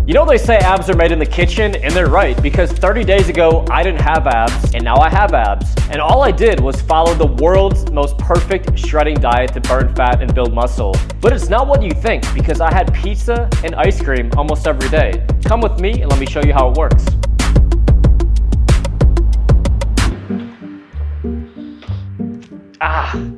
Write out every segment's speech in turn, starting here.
You know they say abs are made in the kitchen, and they're right, because 30 days ago, I didn't have abs, and now I have abs. And all I did was follow the world's most perfect shredding diet to burn fat and build muscle. But it's not what you think, because I had pizza and ice cream almost every day. Come with me and let me show you how it works.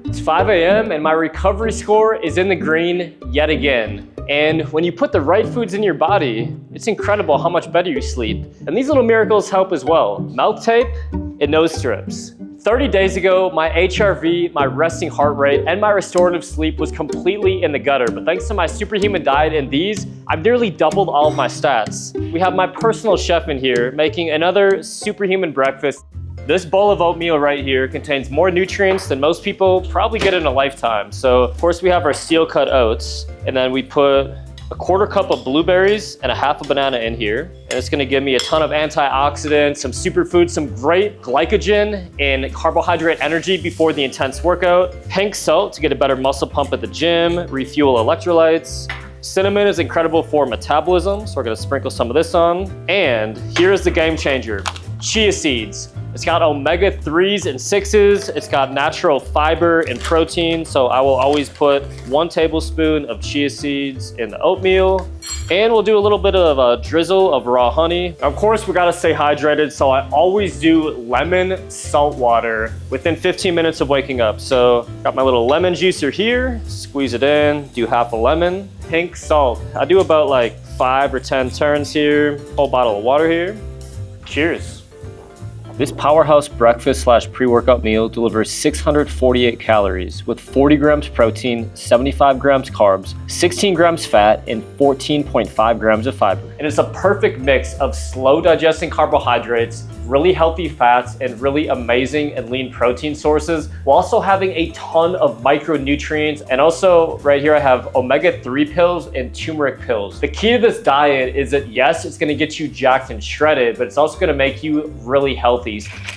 It's 5 a.m. and my recovery score is in the green yet again. And when you put the right foods in your body, it's incredible how much better you sleep. And these little miracles help as well. Mouth tape and nose strips. 30 days ago, my HRV, my resting heart rate, and my restorative sleep was completely in the gutter. But thanks to my Superhuman diet and these, I've nearly doubled all of my stats. We have my personal chef in here making another Superhuman breakfast. This bowl of oatmeal right here contains more nutrients than most people probably get in a lifetime. So of course we have our steel cut oats, and then we put a 1/4 cup of blueberries and a 1/2 banana in here. And it's gonna give me a ton of antioxidants, some superfoods, some great glycogen and carbohydrate energy before the intense workout. Pink salt to get a better muscle pump at the gym, refuel electrolytes. Cinnamon is incredible for metabolism, so we're gonna sprinkle some of this on. And here's the game changer, chia seeds. It's got omega-3s and 6s. It's got natural fiber and protein. So I will always put 1 tablespoon of chia seeds in the oatmeal. And we'll do a little bit of a drizzle of raw honey. Of course, we gotta stay hydrated. So I always do lemon salt water within 15 minutes of waking up. So got my little lemon juicer here. Squeeze it in, do 1/2 a lemon. Pink salt. I do about like 5 or 10 turns here. Whole bottle of water here. Cheers. This powerhouse breakfast / pre-workout meal delivers 648 calories with 40 grams protein, 75 grams carbs, 16 grams fat, and 14.5 grams of fiber. And it's a perfect mix of slow digesting carbohydrates, really healthy fats, and really amazing and lean protein sources, while also having a ton of micronutrients. And also right here I have omega-3 pills and turmeric pills. The key to this diet is that yes, it's gonna get you jacked and shredded, but it's also gonna make you really healthy.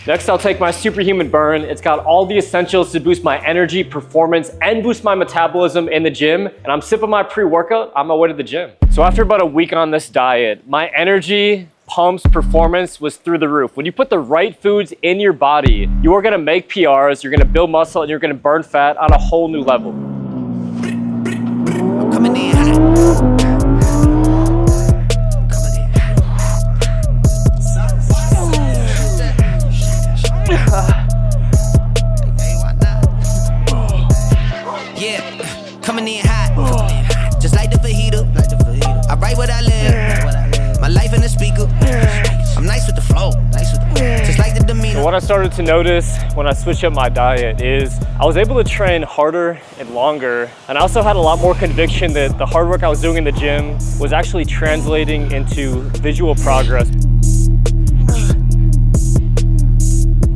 Next, I'll take my Superhuman Burn. It's got all the essentials to boost my energy, performance, and boost my metabolism in the gym. And I'm sipping my pre-workout on my way to the gym. So after about a week on this diet, my energy, pumps, performance was through the roof. When you put the right foods in your body, you are gonna make PRs, you're gonna build muscle, and you're gonna burn fat on a whole new level. Coming in hot. Yeah, coming in hot, just like the fajita. I write what I live, my life in the speaker. I'm nice with the flow, just like the demeanor. So what I started to notice when I switched up my diet is I was able to train harder and longer, and I also had a lot more conviction that the hard work I was doing in the gym was actually translating into visual progress.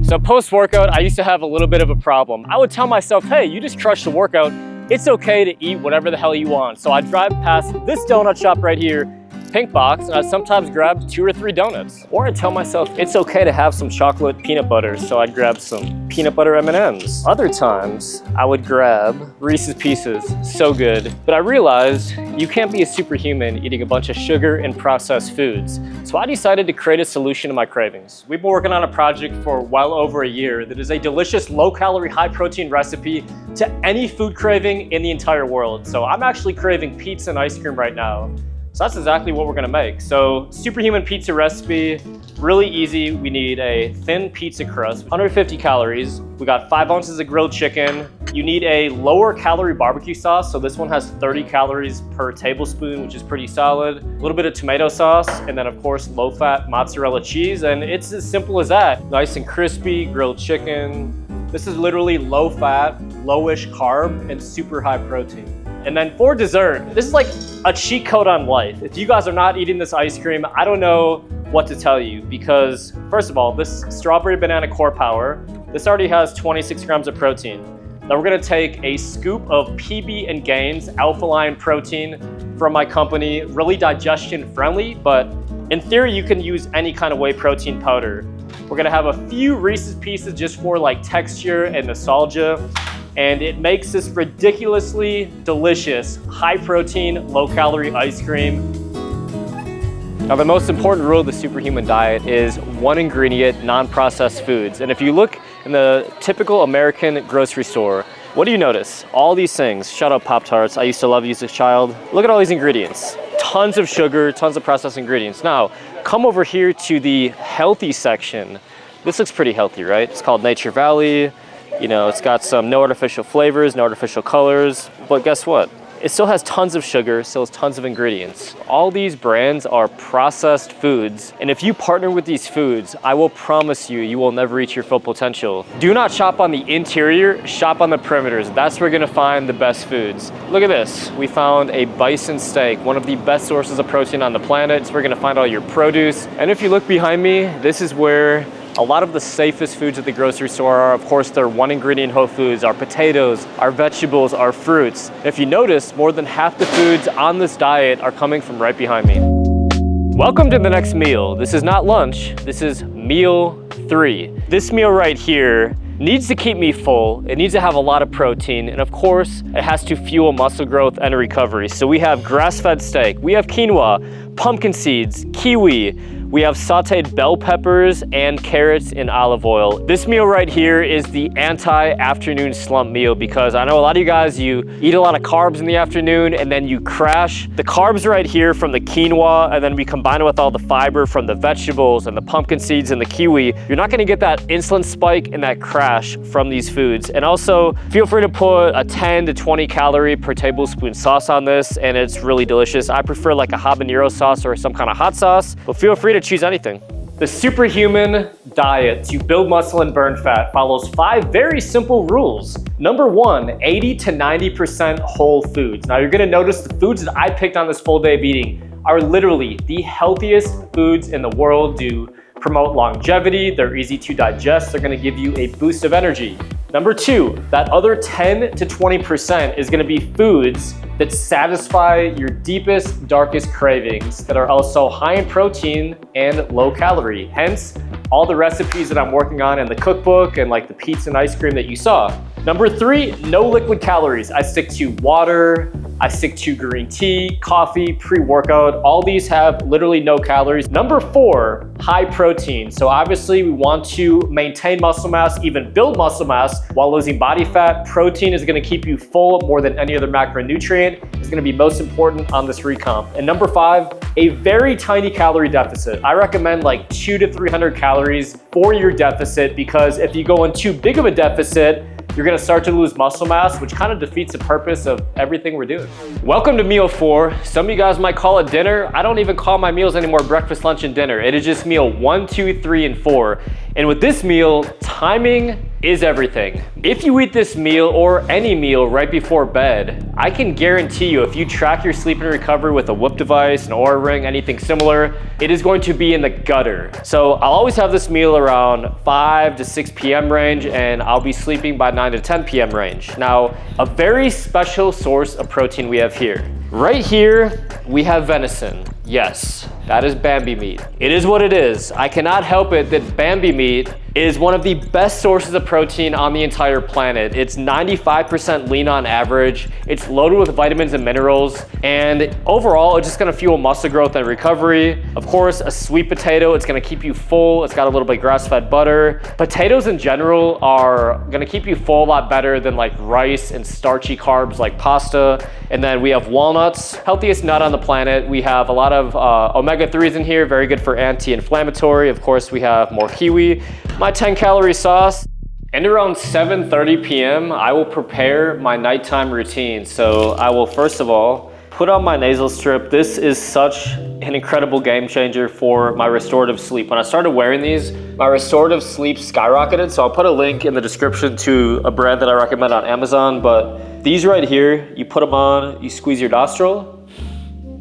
So post-workout, I used to have a little bit of a problem. I would tell myself, hey, you just crushed the workout. It's okay to eat whatever the hell you want. So I'd drive past this donut shop right here, Pink Box, and I'd sometimes grab 2 or 3 donuts. Or I'd tell myself it's okay to have some chocolate peanut butter, so I'd grab some peanut butter M&Ms. Other times, I would grab Reese's Pieces, so good. But I realized you can't be a superhuman eating a bunch of sugar and processed foods. So I decided to create a solution to my cravings. We've been working on a project for well over a year that is a delicious, low-calorie, high-protein recipe to any food craving in the entire world. So I'm actually craving pizza and ice cream right now. So that's exactly what we're gonna make. So Superhuman pizza recipe, really easy. We need a thin pizza crust, 150 calories. We got 5 ounces of grilled chicken. You need a lower calorie barbecue sauce. So this one has 30 calories per tablespoon, which is pretty solid. A little bit of tomato sauce, and then of course, low fat mozzarella cheese. And it's as simple as that. Nice and crispy grilled chicken. This is literally low fat, lowish carb, and super high protein. And then for dessert, this is like a cheat code on life. If you guys are not eating this ice cream, I don't know what to tell you, because first of all, this strawberry banana core power, this already has 26 grams of protein. Now we're gonna take a scoop of PB and Gains alpha-line protein from my company, really digestion friendly, but in theory, you can use any kind of whey protein powder. We're gonna have a few Reese's Pieces just for like texture and nostalgia. And it makes this ridiculously delicious, high protein, low calorie ice cream. Now, the most important rule of the Superhuman diet is one ingredient, non-processed foods. And if you look in the typical American grocery store, what do you notice? All these things. Shout out Pop-Tarts. I used to love these as a child. Look at all these ingredients. Tons of sugar, tons of processed ingredients. Now, come over here to the healthy section. This looks pretty healthy, right? It's called Nature Valley. You know, it's got some no artificial flavors, no artificial colors. But guess what? It still has tons of sugar, still has tons of ingredients. All these brands are processed foods, and if you partner with these foods, I will promise you, you will never reach your full potential. Do not shop on the interior, shop on the perimeters. That's where you're gonna find the best foods. Look at this, we found a bison steak, one of the best sources of protein on the planet. It's where you're gonna find all your produce. And if you look behind me, this is where a lot of the safest foods at the grocery store are. Of course, they're one ingredient whole foods, our potatoes, our vegetables, our fruits. If you notice, more than half the foods on this diet are coming from right behind me. Welcome to the next meal. This is not lunch, this is meal 3. This meal right here needs to keep me full. It needs to have a lot of protein, and of course, it has to fuel muscle growth and recovery. So we have grass-fed steak, we have quinoa, pumpkin seeds, kiwi, we have sauteed bell peppers and carrots in olive oil. This meal right here is the anti-afternoon slump meal because I know a lot of you guys, you eat a lot of carbs in the afternoon and then you crash. The carbs right here from the quinoa, and then we combine it with all the fiber from the vegetables and the pumpkin seeds and the kiwi. You're not gonna get that insulin spike and that crash from these foods. And also, feel free to put a 10 to 20 calorie per tablespoon sauce on this, and it's really delicious. I prefer like a habanero sauce or some kind of hot sauce, but feel free to choose anything. The Superhuman diet to build muscle and burn fat follows 5 very simple rules. Number 1, 80 to 90% whole foods. Now you're gonna notice the foods that I picked on this full day of eating are literally the healthiest foods in the world to promote longevity. They're easy to digest. They're gonna give you a boost of energy. Number 2, that other 10 to 20% is gonna be foods that satisfy your deepest, darkest cravings that are also high in protein and low calorie. Hence, all the recipes that I'm working on in the cookbook and like the pizza and ice cream that you saw. Number 3, no liquid calories. I stick to water, I stick to green tea, coffee, pre-workout. All these have literally no calories. Number 4, high protein. So obviously we want to maintain muscle mass, even build muscle mass while losing body fat. Protein is gonna keep you full more than any other macronutrient. It's gonna be most important on this recomp. And number 5, a very tiny calorie deficit. I recommend like 200 to 300 calories for your deficit, because if you go in too big of a deficit, you're gonna start to lose muscle mass, which kind of defeats the purpose of everything we're doing. Welcome to meal 4. Some of you guys might call it dinner. I don't even call my meals anymore breakfast, lunch, and dinner. It is just meal 1, 2, 3, and 4. And with this meal, timing is everything. If you eat this meal or any meal right before bed, I can guarantee you if you track your sleep and recovery with a Whoop device, an Oura Ring, anything similar, it is going to be in the gutter. So I'll always have this meal around 5 to 6 p.m. range, and I'll be sleeping by 9 to 10 p.m. range. Now, a very special source of protein we have here. Right here, we have venison. Yes, that is Bambi meat. It is what it is. I cannot help it that Bambi meat is one of the best sources of protein on the entire planet. It's 95% lean on average. It's loaded with vitamins and minerals, and overall, it's just gonna fuel muscle growth and recovery. Of course, a sweet potato, it's gonna keep you full. It's got a little bit of grass-fed butter. Potatoes in general are gonna keep you full a lot better than like rice and starchy carbs like pasta. And then we have walnuts, healthiest nut on the planet. We have a lot of omega-3s in here, very good for anti-inflammatory. Of course, we have more kiwi, my 10-calorie sauce. And around 7:30 p.m., I will prepare my nighttime routine. So I will first of all put on my nasal strip. This is such an incredible game changer for my restorative sleep. When I started wearing these, my restorative sleep skyrocketed. So I'll put a link in the description to a brand that I recommend on Amazon. But these right here, you put them on, you squeeze your nostril,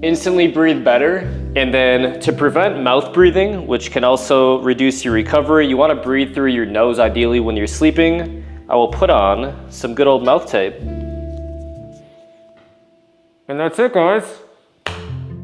instantly breathe better. And then to prevent mouth breathing, which can also reduce your recovery, you want to breathe through your nose ideally when you're sleeping. I will put on some good old mouth tape. And that's it, guys.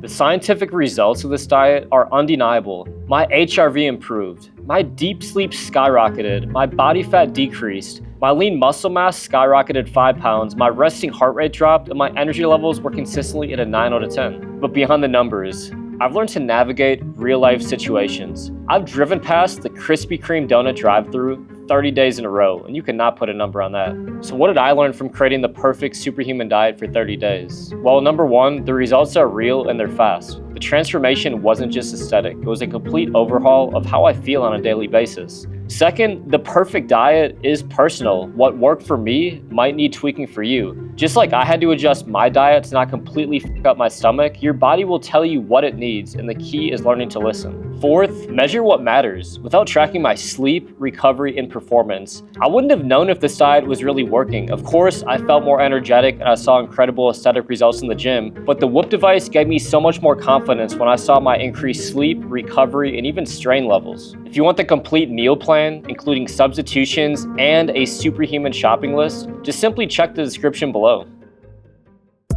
The scientific results of this diet are undeniable. My HRV improved, my deep sleep skyrocketed, my body fat decreased, my lean muscle mass skyrocketed 5 pounds, my resting heart rate dropped, and my energy levels were consistently at a 9 out of 10. But beyond the numbers, I've learned to navigate real-life situations. I've driven past the Krispy Kreme donut drive-thru 30 days in a row, and you cannot put a number on that. So what did I learn from creating the perfect superhuman diet for 30 days? Well, number one, the results are real and they're fast. The transformation wasn't just aesthetic, it was a complete overhaul of how I feel on a daily basis. Second, the perfect diet is personal. What worked for me might need tweaking for you. Just like I had to adjust my diet to not completely f up my stomach, your body will tell you what it needs, and the key is learning to listen. Fourth, measure what matters. Without tracking my sleep, recovery, and performance, I wouldn't have known if this diet was really working. Of course, I felt more energetic and I saw incredible aesthetic results in the gym, but the Whoop device gave me so much more confidence when I saw my increased sleep, recovery, and even strain levels. If you want the complete meal plan, including substitutions and a superhuman shopping list, just simply check the description below.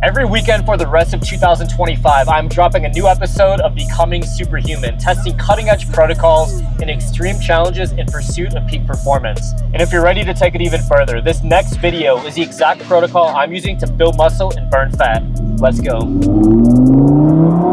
Every weekend for the rest of 2025, I'm dropping a new episode of Becoming Superhuman, testing cutting-edge protocols and extreme challenges in pursuit of peak performance. And if you're ready to take it even further, this next video is the exact protocol I'm using to build muscle and burn fat. Let's go.